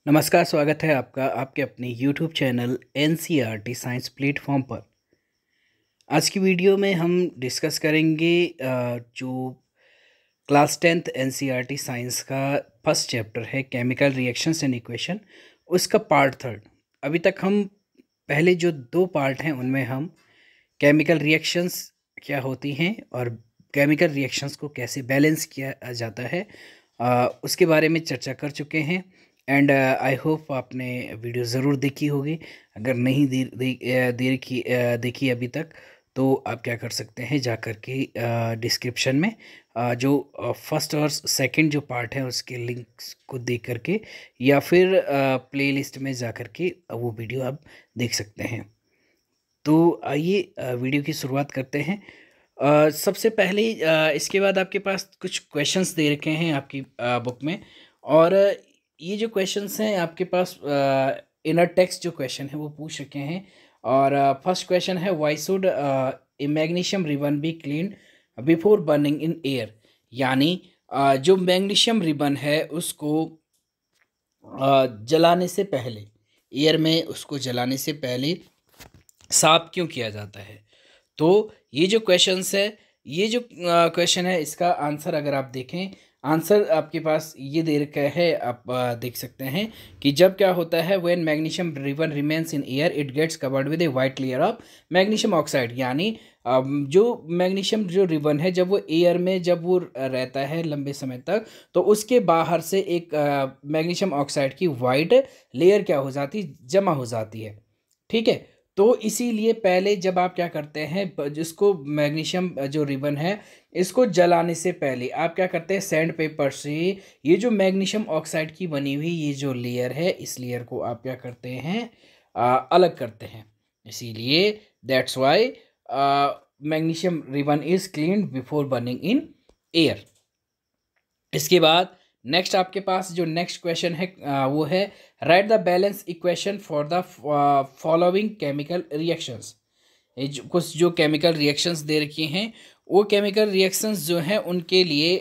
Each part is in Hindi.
नमस्कार, स्वागत है आपका आपके अपने YouTube channel NCERT science platform पर। आज की वीडियो में हम डिस्कस करेंगे जो क्लास 10th एनसीईआरटी साइंस का फर्स्ट चैप्टर है केमिकल रिएक्शंस एंड इक्वेशन, उसका पार्ट थर्ड। अभी तक हम पहले जो दो पार्ट हैं उनमें हम केमिकल रिएक्शंस क्या होती हैं और केमिकल रिएक्शंस को कैसे बैलेंस किया जाता है उसके बारे में चर्चा कर चुके हैं। एंड आई होप आपने वीडियो ज़रूर देखी होगी। अगर नहीं देखी अभी तक तो आप क्या कर सकते हैं, जा कर के डिस्क्रिप्शन में जो फर्स्ट और सेकंड जो पार्ट है उसके लिंक्स को देख करके या फिर प्लेलिस्ट में जा कर के वो वीडियो आप देख सकते हैं। तो आइए वीडियो की शुरुआत करते हैं। सबसे पहले इसके बाद आपके पास कुछ क्वेश्चंस दे रखे हैं आपकी बुक में, और ये जो क्वेश्चंस हैं आपके पास इनर टेक्स्ट जो क्वेश्चन है वो पूछ रखे हैं। और फर्स्ट क्वेश्चन है, why should A magnesium ribbon be clean before burning in air. यानी जो मैग्नीशियम रिबन है उसको जलाने से पहले, एयर में उसको जलाने से पहले साफ क्यों किया जाता है। तो ये जो क्वेश्चंस है, ये जो क्वेश्चन है, इसका आंसर अगर आप देखें, आंसर आपके पास ये दे रखा है, आप देख सकते हैं कि जब क्या होता है, when magnesium ribbon remains in air it gets covered with a white layer of magnesium oxide. यानी जो मैग्नीशियम जो रिबन है जब वो एयर में जब वो रहता है लंबे समय तक, तो उसके बाहर से एक मैग्नीशियम ऑक्साइड की वाइट लेयर क्या हो जाती, जमा हो जाती है। ठीक है, तो इसीलिए पहले जब आप क्या करते हैं, जिसको मैग्नीशियम जो रिबन है इसको जलाने से पहले आप क्या करते हैं, सैंड पेपर से ये जो मैग्नीशियम ऑक्साइड की बनी हुई ये जो लेयर है, इस लेयर को आप क्या करते हैं, अलग करते हैं। इसीलिए that's why magnesium ribbon is cleaned before burning in air. इसके बाद नेक्स्ट आपके पास जो नेक्स्ट क्वेश्चन है वो है, right the balance equation for the following chemical reactions. कुछ जो केमिकल रिएक्शंस दे रखी हैं, वो केमिकल रिएक्शंस जो हैं उनके लिए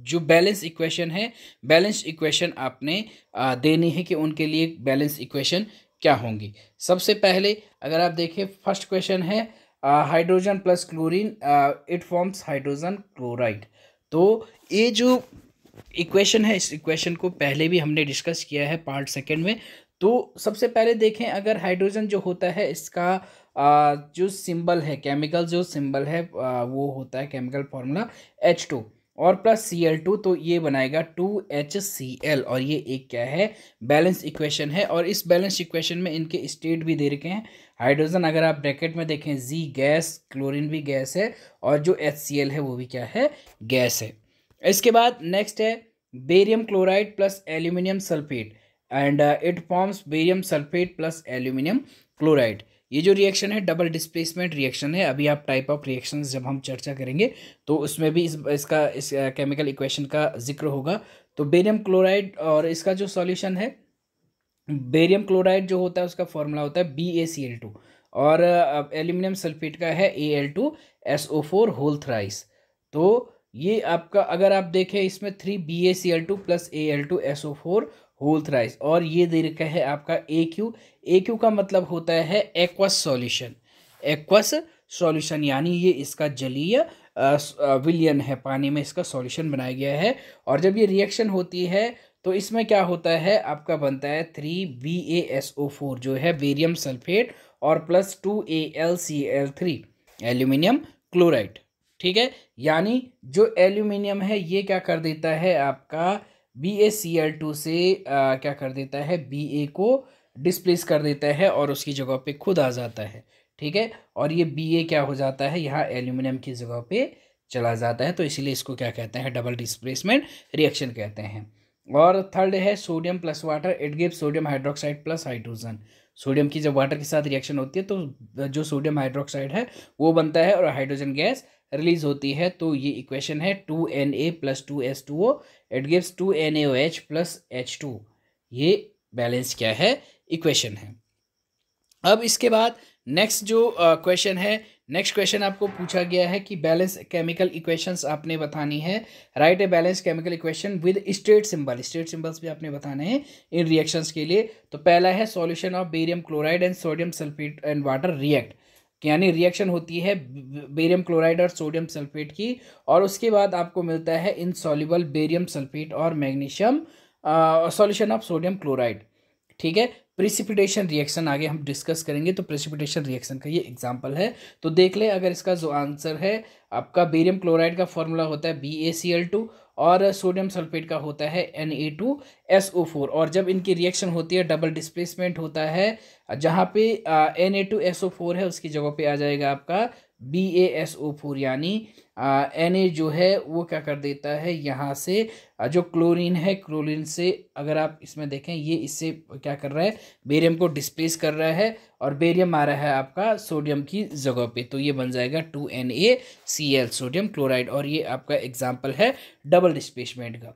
जो बैलेंस इक्वेशन है, बैलेंस इक्वेशन आपने देनी है कि उनके लिए बैलेंस इक्वेशन क्या होंगी। सबसे पहले अगर आप देखें, फर्स्ट क्वेश्चन है hydrogen plus chlorine it forms hydrogen chloride. तो ये जो इक्वेशन है, इस इक्वेशन को पहले भी हमने डिस्कस किया है पार्ट सेकंड में। तो सबसे पहले देखें, अगर हाइड्रोजन जो होता है इसका जो सिंबल है, केमिकल जो सिंबल है वो होता है केमिकल फॉर्मूला H2 और प्लस Cl2, तो ये बनाएगा 2HCl। और ये एक क्या है, बैलेंस इक्वेशन है। और इस बैलेंस इक्वेशन में इनके स्टेट भी दे रखे हैं। हाइड्रोजन अगर आप ब्रैकेट में देखें Z गैस, क्लोरीन भी गैस है, और जो HCl है वो भी क्या है, गैस है। इसके बाद नेक्स्ट है barium chloride plus aluminium sulphate and it forms barium sulphate plus aluminium chloride. ये जो रिएक्शन है डबल डिस्प्लेसमेंट रिएक्शन है। अभी आप टाइप ऑफ रिएक्शंस जब हम चर्चा करेंगे तो उसमें भी इस केमिकल इक्वेशन का जिक्र होगा। तो बेरियम क्लोराइड और इसका जो सॉल्यूशन है, बेरियम क्लोराइड जो होता है उसका फॉर्मूला होता है BaCl2, और एल्यूमिनियम सल्फेट का है Al2SO4 होल थ्राइस। तो ये आपका अगर आप देखें इसमें 3BaCl2 plus Al2SO4 whole thrice, और ये दे रखा है आपका AQ का मतलब होता है एक्वस सॉल्यूशन। एक्वस सॉल्यूशन यानी ये इसका जलीय विलयन है, पानी में इसका सॉल्यूशन बनाया गया है। और जब ये रिएक्शन होती है तो इसमें क्या होता है, आपका बनता है 3BaSO4 जो है बेरियम सल्फेट और प्लस 2AlCl3 एल्यूमिनियम क्लोराइड। ठीक है, यानी जो एल्यूमिनियम है ये क्या कर देता है, आपका BaCl2 से क्या कर देता है, Ba को डिस्प्लेस कर देता है और उसकी जगह पे खुद आ जाता है। ठीक है, और ये Ba क्या हो जाता है, यहाँ एल्यूमिनियम की जगह पे चला जाता है। तो इसीलिए इसको क्या कहते हैं, डबल डिस्प्लेसमेंट रिएक्शन कहते हैं। और थर्ड है sodium plus water it gives sodium hydroxide plus hydrogen. Sodium की जब वाटर के साथ रिएक्शन होती है तो जो सोडियम हाइड्रोक्साइड है वो बनता है और हाइड्रोजन गैस रिलीज होती है। तो ये इक्वेशन है 2Na plus 2S2O it gives 2NaOH plus H2। ये बैलेंस क्या है, इक्वेशन है। अब इसके बाद नेक्स्ट जो क्वेश्चन है, नेक्स्ट क्वेश्चन आपको पूछा गया है कि बैलेंस केमिकल इक्वेशंस आपने बतानी है। Right a balance chemical equation with state symbol, state symbols भी आपने बताने हैं इन रिएक्शंस के लिए। तो पहला है solution of barium chloride and sodium sulphate and water react, यानी रिएक्शन होती है बेरियम क्लोराइड और सोडियम सल्फेट की, और उसके बाद आपको मिलता है इनसॉल्युबल बेरियम सल्फेट और magnesium solution of sodium chloride. ठीक है, प्रिसिपिटेशन रिएक्शन आगे हम डिस्कस करेंगे, तो प्रिसिपिटेशन रिएक्शन का ये एग्जांपल है। तो देख ले, अगर इसका जो आंसर है आपका बेरियम क्लोराइड का फॉर्मूला होता है BaCl2 और सोडियम सल्फेट का होता है Na2SO4, और जब इनकी रिएक्शन होती है डबल डिस्प्लेसमेंट होता है, जहाँ पे Na2SO4 है उसकी जगह पे आ जाएगा आपका BaSO4, यानी Na जो है वो क्या कर देता है यहाँ से जो क्लोरीन है, क्लोरीन से अगर आप इसमें देखें ये इससे क्या कर रहा है, बेरियम को डिस्प्लेस कर रहा है, और बेरियम आ रहा है आपका सोडियम की जगह पे, तो ये बन जाएगा 2NaCl सोडियम क्लोराइड, और ये आपका एग्जाम्पल है डबल डिस्प्लेसमेंट का।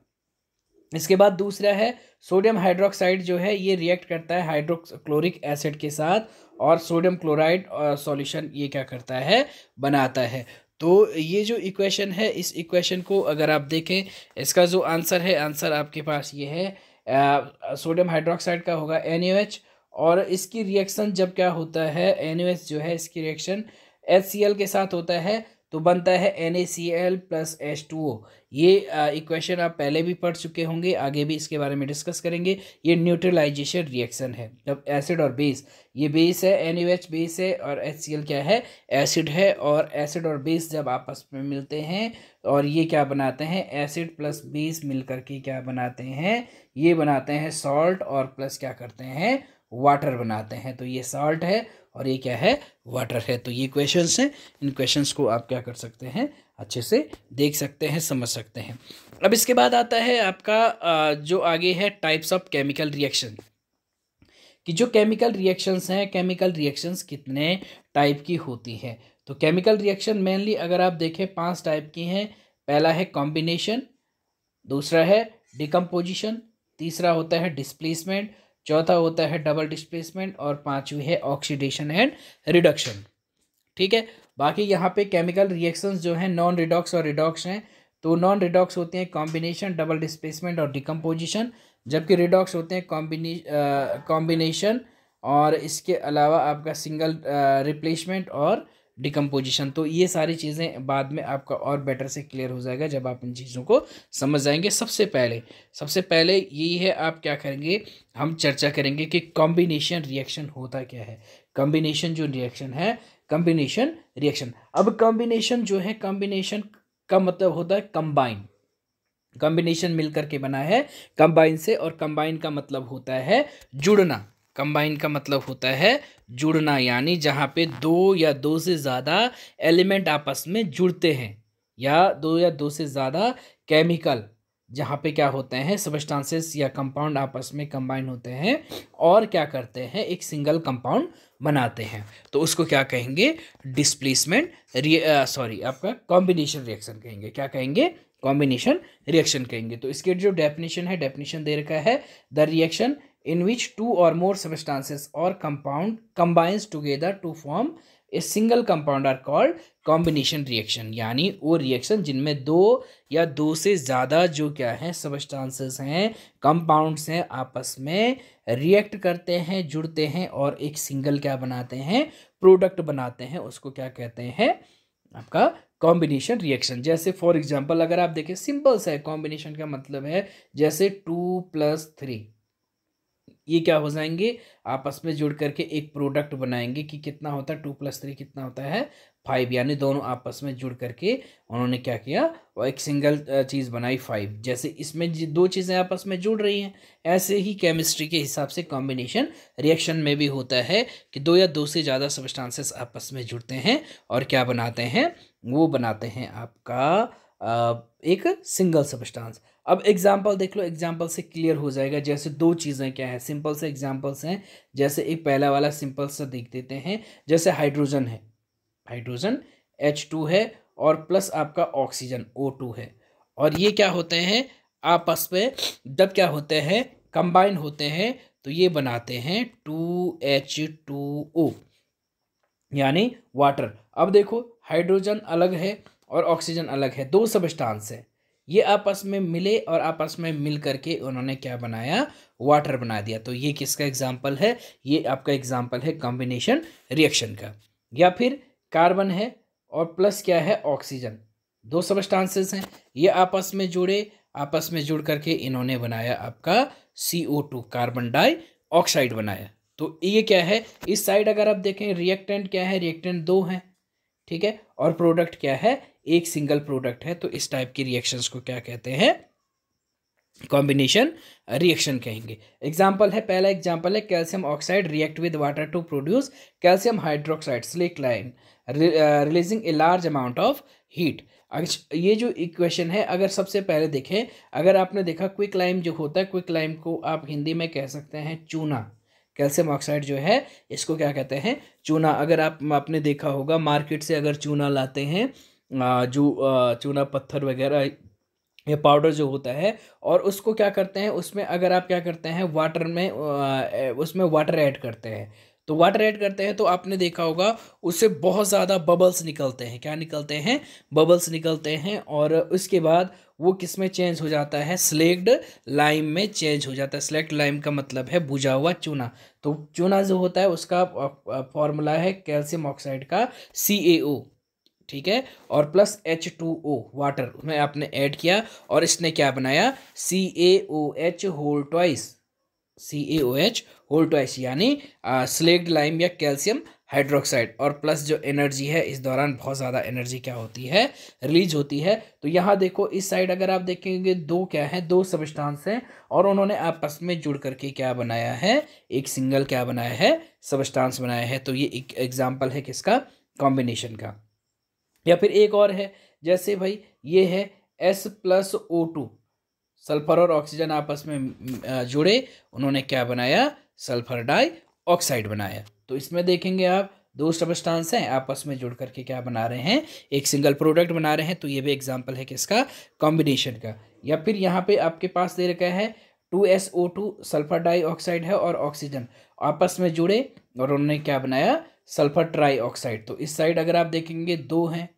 इसके बाद दूसरा है सोडियम हाइड्रोक्साइड, जो है ये रिएक्ट करता है हाइड्रोक्लोरिक एसिड के साथ, और सोडियम क्लोराइड सॉल्यूशन ये क्या करता है, बनाता है। तो ये जो इक्वेशन है, इस इक्वेशन को अगर आप देखें, इसका जो आंसर है, आंसर आपके पास ये है सोडियम हाइड्रोक्साइड का होगा NaOH, और इसकी रिएक्शन जब क्या होता है, NaOH जो है इसकी रिएक्शन HCl के साथ होता है, तो बनता है NaCl प्लस H2O। ये इक्वेशन आप पहले भी पढ़ चुके होंगे, आगे भी इसके बारे में डिस्कस करेंगे। ये न्यूट्रलाइजेशन रिएक्शन है, जब एसिड और बेस, ये बेस है NaOH बेस है, और HCl क्या है, एसिड है, और एसिड और बेस जब आपस में मिलते हैं और ये क्या बनाते हैं, एसिड प्लस बेस मिल करके क्या बनाते हैं, ये बनाते हैं सॉल्ट, और प्लस क्या करते हैं, वाटर बनाते हैं। तो ये सॉल्ट है और ये क्या है, वाटर है। तो ये क्वेश्चंस हैं, इन क्वेश्चंस को आप क्या कर सकते हैं, अच्छे से देख सकते हैं, समझ सकते हैं। अब इसके बाद आता है आपका जो आगे है टाइप्स ऑफ केमिकल रिएक्शन, कि जो केमिकल रिएक्शंस हैं, केमिकल रिएक्शंस कितने टाइप की होती हैं। तो केमिकल रिएक्शन मेनली अगर आप देखें 5 टाइप की हैं। पहला है कॉम्बिनेशन, दूसरा है डिकम्पोजिशन, तीसरा होता है डिस्प्लेसमेंट, चौथा होता है डबल डिस्प्लेसमेंट, और पांचवी है ऑक्सीडेशन एंड रिडक्शन। ठीक है, बाकी यहाँ पे केमिकल रिएक्शंस जो हैं नॉन रिडॉक्स और रिडॉक्स हैं। तो नॉन रिडॉक्स होते हैं कॉम्बिनेशन, डबल डिस्प्लेसमेंट और डिकम्पोजिशन, जबकि रिडॉक्स होते हैं कॉम्बिनेशन और इसके अलावा आपका सिंगल रिप्लेसमेंट और डिकम्पोजिशन। तो ये सारी चीज़ें बाद में आपका और बेटर से क्लियर हो जाएगा जब आप इन चीज़ों को समझ जाएंगे। सबसे पहले यही है, आप क्या करेंगे, हम चर्चा करेंगे कि कॉम्बिनेशन रिएक्शन होता क्या है। कॉम्बिनेशन जो रिएक्शन है, कॉम्बिनेशन रिएक्शन, अब कॉम्बिनेशन जो है, कॉम्बिनेशन का मतलब होता है कंबाइन, कॉम्बिनेशन मिलकर के बना है कंबाइन से, और कंबाइन का मतलब होता है जुड़ना। कंबाइन का मतलब होता है जुड़ना, यानी जहाँ पे 2 या 2 से ज़्यादा एलिमेंट आपस में जुड़ते हैं, या 2 या 2 से ज़्यादा केमिकल जहाँ पे क्या होते हैं, सब्सटेंसेस या कंपाउंड आपस में कंबाइन होते हैं और क्या करते हैं, एक सिंगल कंपाउंड बनाते हैं। तो उसको क्या कहेंगे, डिस्प्लेसमेंट आपका कॉम्बिनेशन रिएक्शन कहेंगे। क्या कहेंगे, कॉम्बिनेशन रिएक्शन कहेंगे। तो इसके जो डेफिनेशन है, डेफिनेशन दे रखा है, the reaction in which 2 or more substances or compound combines together to form a single compound are called combination reaction। यानी वो रिएक्शन जिनमें 2 या 2 से ज़्यादा जो क्या है सब्सटेंसेस हैं, कंपाउंड्स हैं, आपस में रिएक्ट करते हैं, जुड़ते हैं और एक सिंगल क्या बनाते हैं, प्रोडक्ट बनाते हैं, उसको क्या कहते हैं, आपका कॉम्बिनेशन रिएक्शन। जैसे फॉर एग्जांपल अगर आप देखें, सिंपल सा है, कॉम्बिनेशन का मतलब है जैसे 2+3, ये क्या हो जाएंगे, आपस में जुड़ करके एक प्रोडक्ट बनाएंगे कि कितना होता है, 2+3 कितना होता है, 5, यानी दोनों आपस में जुड़ करके उन्होंने क्या किया, वो एक सिंगल चीज़ बनाई 5। जैसे इसमें 2 चीज़ें आपस में जुड़ रही हैं, ऐसे ही केमिस्ट्री के हिसाब से कॉम्बिनेशन रिएक्शन में भी होता है कि 2 या 2 से ज़्यादा सब्सटेंसेस आपस में जुड़ते हैं और क्या बनाते हैं, वो बनाते हैं आपका एक सिंगल सब्सटेंस। अब एग्जाम्पल देख लो, एग्जाम्पल से क्लियर हो जाएगा। जैसे 2 चीज़ें क्या है, सिंपल से एग्जाम्पल्स हैं। जैसे एक पहला वाला सिंपल सा देख देते हैं, जैसे हाइड्रोजन है, हाइड्रोजन H2 है और प्लस आपका ऑक्सीजन O2 है, और ये क्या होते हैं, आपस में जब क्या होते हैं, कंबाइन होते हैं, तो ये बनाते हैं 2H2O। यानी वाटर। अब देखो हाइड्रोजन अलग है और ऑक्सीजन अलग है, दो सबस्टांस है, ये आपस में मिले और आपस में मिल करके उन्होंने क्या बनाया, वाटर बना दिया। तो ये किसका एग्जाम्पल है, ये आपका एग्जाम्पल है कॉम्बिनेशन रिएक्शन का। या फिर कार्बन है और प्लस क्या है ऑक्सीजन, दो सबस्टांसेस हैं, ये आपस में जुड़े, आपस में जुड़ करके इन्होंने बनाया आपका CO2 कार्बन डाइऑक्साइड बनाया। तो ये क्या है, इस साइड अगर आप देखें रिएक्टेंट क्या है, रिएक्टेंट दो हैं, ठीक है, और प्रोडक्ट क्या है, एक सिंगल प्रोडक्ट है। तो इस टाइप की रिएक्शंस को क्या कहते हैं, कॉम्बिनेशन रिएक्शन कहेंगे। एग्जाम्पल है, पहला एग्जाम्पल है calcium oxide react with water to produce calcium hydroxide slaked lime releasing a large amount of heat. ये जो इक्वेशन है, अगर सबसे पहले देखें, अगर आपने देखा क्विक लाइम जो होता है, क्विक लाइम को आप हिंदी में कह सकते हैं चूना। कैल्शियम ऑक्साइड जो है इसको क्या कहते हैं, चूना। अगर आपने देखा होगा मार्केट से अगर चूना लाते हैं, चूना पत्थर वगैरह या पाउडर जो होता है, और उसको क्या करते हैं, उसमें अगर आप क्या करते हैं वाटर में उसमें वाटर ऐड करते हैं, तो वाटर ऐड करते हैं तो आपने देखा होगा उससे बहुत ज़्यादा बबल्स निकलते हैं। क्या निकलते हैं, बबल्स निकलते हैं, और उसके बाद वो किस में चेंज हो जाता है, स्लेक्ड लाइम में चेंज हो जाता है। स्लेक्ड लाइम का मतलब है बुझा हुआ चूना। तो चूना जो होता है उसका फॉर्मूला है कैल्शियम ऑक्साइड का CaO, ठीक है, और प्लस H2O वाटर उसमें आपने ऐड किया, और इसने क्या बनाया, CaOH whole twice, CaOH whole twice, यानी स्लेक्ड लाइम या कैल्शियम हाइड्रोक्साइड। और प्लस जो एनर्जी है, इस दौरान बहुत ज़्यादा एनर्जी क्या होती है, रिलीज होती है। तो यहाँ देखो इस साइड अगर आप देखेंगे, दो क्या है, दो सबस्टांस हैं, और उन्होंने आपस में जुड़ करके क्या बनाया है, एक सिंगल क्या बनाया है, सबस्टांस बनाया है। तो ये एक एग्जाम्पल है किसका, कॉम्बिनेशन का। या फिर एक और है, जैसे भाई ये है S+O2, सल्फर और ऑक्सीजन आपस में जुड़े, उन्होंने क्या बनाया, सल्फर डाइऑक्साइड बनाया। तो इसमें देखेंगे आप दो सबस्टांस हैं, आपस में जुड़ करके क्या बना रहे हैं, एक सिंगल प्रोडक्ट बना रहे हैं। तो ये भी एग्जांपल है किसका, कॉम्बिनेशन का। या फिर यहाँ पे आपके पास दे रखा है 2SO2, सल्फर डाइऑक्साइड है और ऑक्सीजन आपस में जुड़े, और उन्होंने क्या बनाया, सल्फर ट्राइऑक्साइड। तो इस साइड अगर आप देखेंगे दो हैं,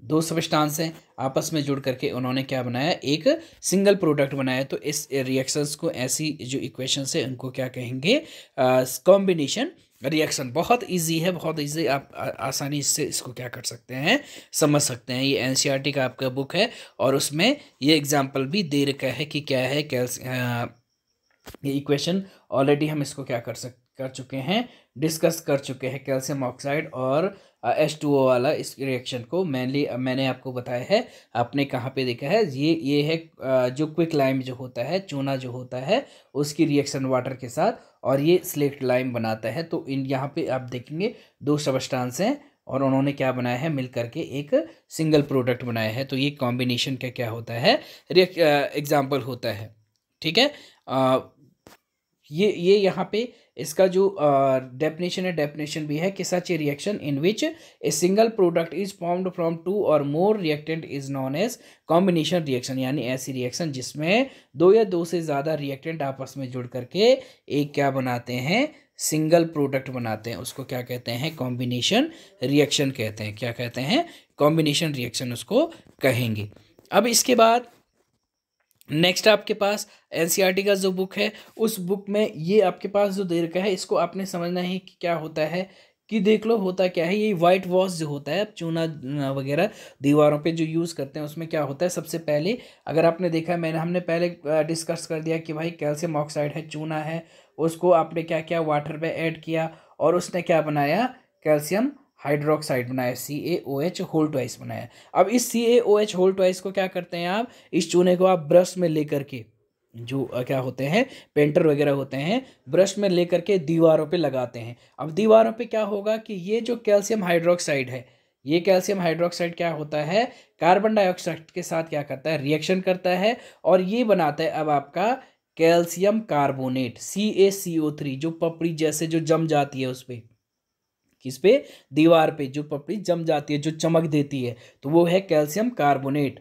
दो सबस्टांस हैं, आपस में जुड़ करके उन्होंने क्या बनाया, एक सिंगल प्रोडक्ट बनाया। तो इस रिएक्शंस को, ऐसी जो इक्वेशंस है उनको क्या कहेंगे, कॉम्बिनेशन रिएक्शन। बहुत इजी है, बहुत इजी, आप आसानी से इसको क्या कर सकते हैं, समझ सकते हैं। ये NCERT का आपका बुक है, और उसमें ये एग्जाम्पल भी दे रखा है कि क्या है, ये इक्वेशन ऑलरेडी हम इसको क्या कर चुके हैं, डिस्कस कर चुके हैं। कैल्शियम ऑक्साइड और H2O वाला इस रिएक्शन को मेनली मैंने आपको बताया है। आपने कहाँ पे देखा है, ये है जो क्विक लाइम जो होता है, चूना जो होता है, उसकी रिएक्शन वाटर के साथ, और ये स्लेक्ट लाइम बनाता है। तो इन यहाँ पे आप देखेंगे दो सबस्टांस हैं, और उन्होंने क्या बनाया है, मिल करके एक सिंगल प्रोडक्ट बनाया है। तो ये कॉम्बिनेशन का क्या होता है, एग्जाम्पल होता है, ठीक है। ये यहाँ पे इसका जो डेफिनेशन है, डेफिनेशन भी है कि such a reaction in which a single product is formed from two or more reactant is known as combination reaction. यानी ऐसी रिएक्शन जिसमें दो या दो से ज़्यादा रिएक्टेंट आपस में जुड़ करके एक क्या बनाते हैं, सिंगल प्रोडक्ट बनाते हैं, उसको क्या कहते हैं, कॉम्बिनेशन रिएक्शन कहते हैं। क्या कहते हैं, कॉम्बिनेशन रिएक्शन उसको कहेंगे। अब इसके बाद नेक्स्ट आपके पास NCERT का जो बुक है, उस बुक में ये आपके पास जो दे रखा है, इसको आपने समझना है कि क्या होता है, कि देख लो होता क्या है। ये वाइट वॉश जो होता है, चूना वगैरह दीवारों पे जो यूज़ करते हैं, उसमें क्या होता है, सबसे पहले अगर आपने देखा है, हमने पहले डिस्कस कर दिया कि भाई कैल्शियम ऑक्साइड है, चूना है, उसको आपने क्या किया, वाटर में ऐड किया, और उसने क्या बनाया, कैल्शियम हाइड्रोक्साइड बनाया, CaOH होल ट्वाइस बनाया। अब इस CaOH होल ट्वाइस को क्या करते हैं आप, इस चूने को आप ब्रश में लेकर के, जो क्या होते हैं पेंटर वगैरह होते हैं, ब्रश में लेकर के दीवारों पे लगाते हैं। अब दीवारों पे क्या होगा कि ये जो कैल्शियम हाइड्रोक्साइड है, ये कैल्शियम हाइड्रोक्साइड क्या होता है, कार्बन डाइऑक्साइड के साथ क्या करता है, रिएक्शन करता है, और ये बनाता है अब आपका कैल्शियम कार्बोनेट CaCO3, जो पपड़ी जैसे जो जम जाती है उस पर, किस पे, दीवार पे जो पपड़ी जम जाती है, जो चमक देती है, तो वो है कैल्शियम कार्बोनेट,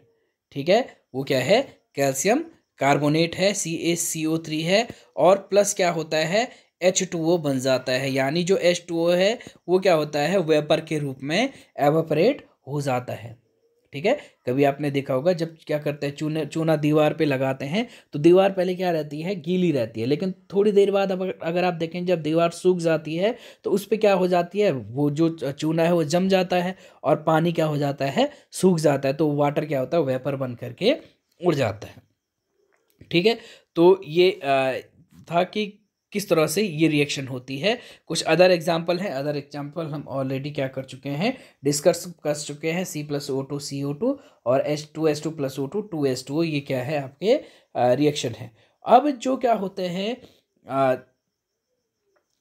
ठीक है। वो क्या है, कैल्शियम कार्बोनेट है, CaCO3 है, और प्लस क्या होता है, H2O बन जाता है, यानी जो H2O है वो क्या होता है, वेपर के रूप में एवापोरेट हो जाता है। ठीक है, कभी आपने देखा होगा जब क्या करते हैं, चूना दीवार पे लगाते हैं तो दीवार पहले क्या रहती है, गीली रहती है, लेकिन थोड़ी देर बाद अगर आप देखें जब दीवार सूख जाती है तो उस पर क्या हो जाती है, वो जो चूना है वो जम जाता है और पानी क्या हो जाता है, सूख जाता है, तो वाटर क्या होता है, वेपर बन करके उड़ जाता है। ठीक है, तो ये था कि किस तरह से ये रिएक्शन होती है। कुछ अदर एग्जाम्पल हैं, अदर एग्जाम्पल हम ऑलरेडी क्या कर चुके हैं, डिस्कस कर चुके हैं। C+O2 CO2 और H2 प्लस O2 2H2O, ये क्या है आपके रिएक्शन है। अब जो क्या होते हैं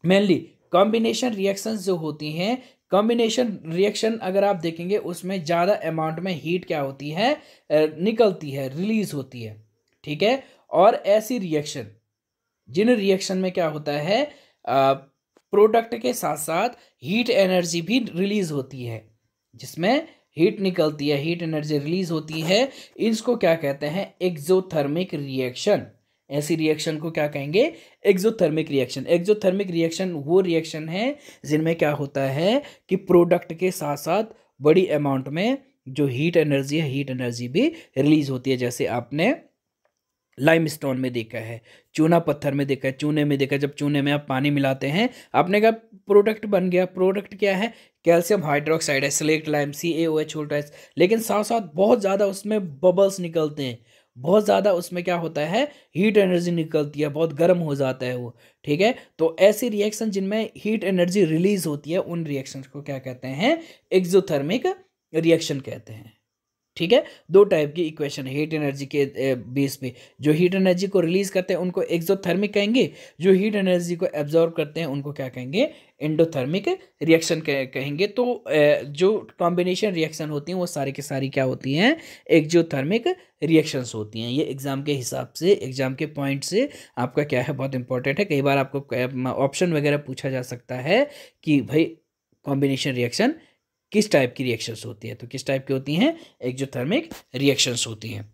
मेनली कॉम्बिनेशन रिएक्शंस जो होती हैं, कॉम्बिनेशन रिएक्शन अगर आप देखेंगे उसमें ज़्यादा अमाउंट में हीट क्या होती है, निकलती है, रिलीज होती है। ठीक है, और ऐसी रिएक्शन जिन रिएक्शन में क्या होता है, प्रोडक्ट के साथ साथ हीट एनर्जी भी रिलीज होती है, जिसमें हीट निकलती है, हीट एनर्जी रिलीज होती है, इसको क्या कहते हैं, एक्सोथर्मिक रिएक्शन। ऐसी रिएक्शन को क्या कहेंगे, एक्सोथर्मिक रिएक्शन। एक्सोथर्मिक रिएक्शन वो रिएक्शन है जिनमें क्या होता है कि प्रोडक्ट के साथ साथ बड़ी अमाउंट में जो हीट एनर्जी है, हीट एनर्जी भी रिलीज होती है। जैसे आपने लाइमस्टोन में देखा है, चूना पत्थर में देखा है, चूने में देखा है, जब चूने में आप पानी मिलाते हैं आपने कहा प्रोडक्ट बन गया। प्रोडक्ट क्या है, कैल्शियम हाइड्रोक्साइड है, स्लेक्ट लाइम CaOH उल्टा, लेकिन साथ साथ बहुत ज़्यादा उसमें बबल्स निकलते हैं, बहुत ज़्यादा उसमें क्या होता है, हीट एनर्जी निकलती है, बहुत गर्म हो जाता है वो। ठीक है, तो ऐसी रिएक्शन जिनमें हीट एनर्जी रिलीज होती है उन रिएक्शन को क्या कहते हैं, एक्सोथर्मिक रिएक्शन कहते हैं। ठीक है, दो टाइप की इक्वेशन है हीट एनर्जी के बेस पे। जो हीट एनर्जी को रिलीज करते हैं उनको एक्सोथर्मिक कहेंगे, जो हीट एनर्जी को एब्जॉर्ब करते हैं उनको क्या कहेंगे, एंडोथर्मिक रिएक्शन कहेंगे। तो जो कॉम्बिनेशन रिएक्शन होती हैं वो सारी की सारी क्या होती हैं, एक्सोथर्मिक रिएक्शंस होती हैं। ये एग्जाम के हिसाब से, एग्जाम के पॉइंट से आपका क्या है, बहुत इंपॉर्टेंट है। कई बार आपको ऑप्शन वगैरह पूछा जा सकता है कि भाई कॉम्बिनेशन रिएक्शन किस टाइप की रिएक्शंस होती है, तो किस टाइप की होती हैं, एक्सोथर्मिक रिएक्शंस होती हैं।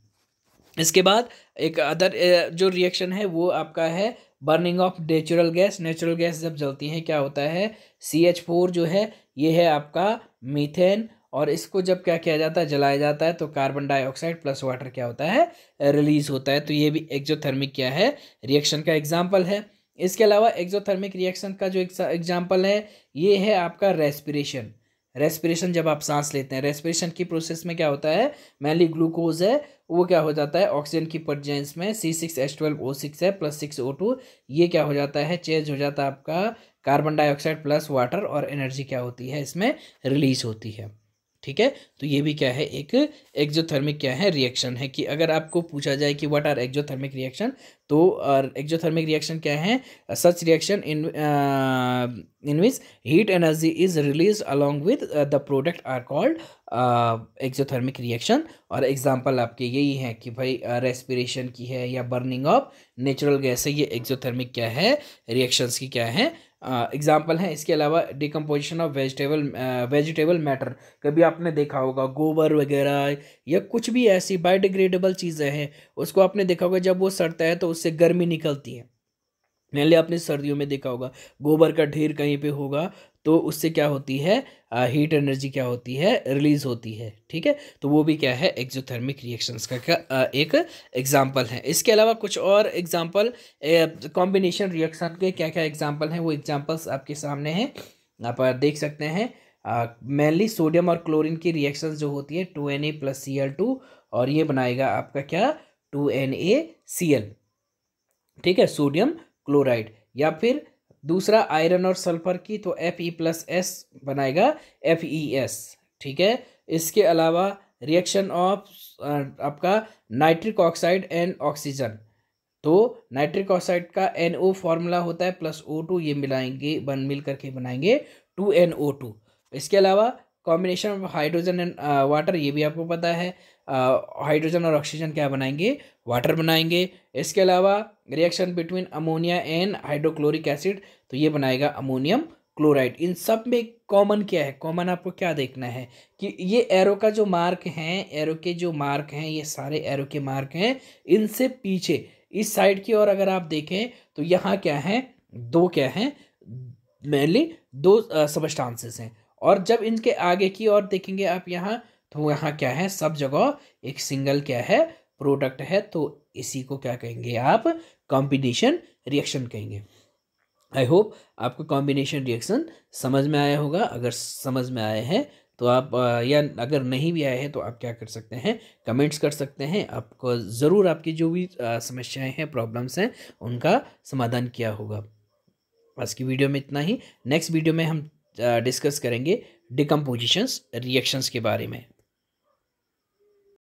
इसके बाद एक अदर जो रिएक्शन है वो आपका है burning of natural gas. Natural gas जब जलती है क्या होता है, CH4 जो है ये है आपका मीथेन, और इसको जब क्या किया जाता है, जलाया जाता है तो कार्बन डाइऑक्साइड प्लस वाटर क्या होता है, रिलीज होता है। तो ये भी एक्सोथर्मिक क्या है, रिएक्शन का एग्जाम्पल है। इसके अलावा एक्सोथर्मिक रिएक्शन का जो एग्जाम्पल है ये है आपका रेस्पिरेशन। रेस्पिरेशन जब आप सांस लेते हैं, रेस्पिरेशन की प्रोसेस में क्या होता है, मेनली ग्लूकोज है वो क्या हो जाता है, ऑक्सीजन की प्रेजेंस में C6H12O6 है प्लस 6O2, ये क्या हो जाता है, चेंज हो जाता है आपका कार्बन डाइऑक्साइड प्लस वाटर, और एनर्जी क्या होती है इसमें रिलीज होती है। ठीक है, तो ये भी क्या है, एक एक्सोथर्मिक क्या है, रिएक्शन है। कि अगर आपको पूछा जाए कि व्हाट आर एक्सोथर्मिक रिएक्शन, तो एक्सोथर्मिक रिएक्शन क्या है, such reaction in which heat energy is release along with the product are called exothermic reaction. और एग्जांपल आपके यही है कि भाई रेस्पिरेशन की है या बर्निंग ऑफ नेचुरल गैस है, ये एक्सोथर्मिक क्या है, रिएक्शंस की क्या है, एग्जाम्पल हैं। इसके अलावा डिकम्पोजिशन ऑफ वेजिटेबल मैटर, कभी आपने देखा होगा गोबर वगैरह या कुछ भी ऐसी बायोडिग्रेडेबल चीज़ें हैं, उसको आपने देखा होगा जब वो सड़ता है तो उससे गर्मी निकलती है। पहले आपने सर्दियों में देखा होगा गोबर का ढेर कहीं पे होगा तो उससे क्या होती है, हीट एनर्जी क्या होती है, रिलीज होती है। ठीक है, तो वो भी क्या है, एक्सोथर्मिक रिएक्शंस का एक एग्जाम्पल है। इसके अलावा कुछ और एग्जाम्पल कॉम्बिनेशन रिएक्शन के क्या क्या एग्जाम्पल हैं, वो एग्जाम्पल्स आपके सामने हैं, आप देख सकते हैं। मेनली सोडियम और क्लोरीन की रिएक्शंस जो होती है 2Na + Cl2, और ये बनाएगा आपका क्या, 2NaCl। ठीक है, सोडियम क्लोराइड। या फिर दूसरा आयरन और सल्फर की, तो Fe+S बनाएगा FeS। ठीक है, इसके अलावा रिएक्शन ऑफ आपका नाइट्रिक ऑक्साइड एंड ऑक्सीजन, तो नाइट्रिक ऑक्साइड का NO फॉर्मूला होता है प्लस O2, ये मिलाएंगे मिल करके बनाएंगे 2NO2। इसके अलावा combination of hydrogen and water, ये भी आपको पता है, हाइड्रोजन और ऑक्सीजन क्या बनाएंगे, वाटर बनाएंगे। इसके अलावा reaction between ammonia and hydrochloric acid, तो ये बनाएगा अमोनियम क्लोराइड। इन सब में कॉमन क्या है, कॉमन आपको क्या देखना है कि ये एरो का जो मार्क हैं, एरो के जो मार्क हैं, ये सारे एरो के मार्क हैं, इनसे पीछे इस साइड की ओर अगर आप देखें तो यहाँ क्या है, दो क्या हैं, मेनली दो सबस्टांसेस हैं। और जब इनके आगे की ओर देखेंगे आप यहाँ, तो यहाँ क्या है, सब जगह एक सिंगल क्या है, प्रोडक्ट है। तो इसी को क्या कहेंगे आप, कॉम्बिनेशन रिएक्शन कहेंगे। आई होप आपको कॉम्बिनेशन रिएक्शन समझ में आया होगा। अगर समझ में आए हैं तो आप या अगर नहीं भी आए हैं तो आप क्या कर सकते हैं, कमेंट्स कर सकते हैं। आपको ज़रूर आपकी जो भी समस्याएं हैं, प्रॉब्लम्स हैं, उनका समाधान किया होगा। आज की वीडियो में इतना ही। नेक्स्ट वीडियो में हम डिस्कस करेंगे डिकम्पोजिशंस रिएक्शंस के बारे में।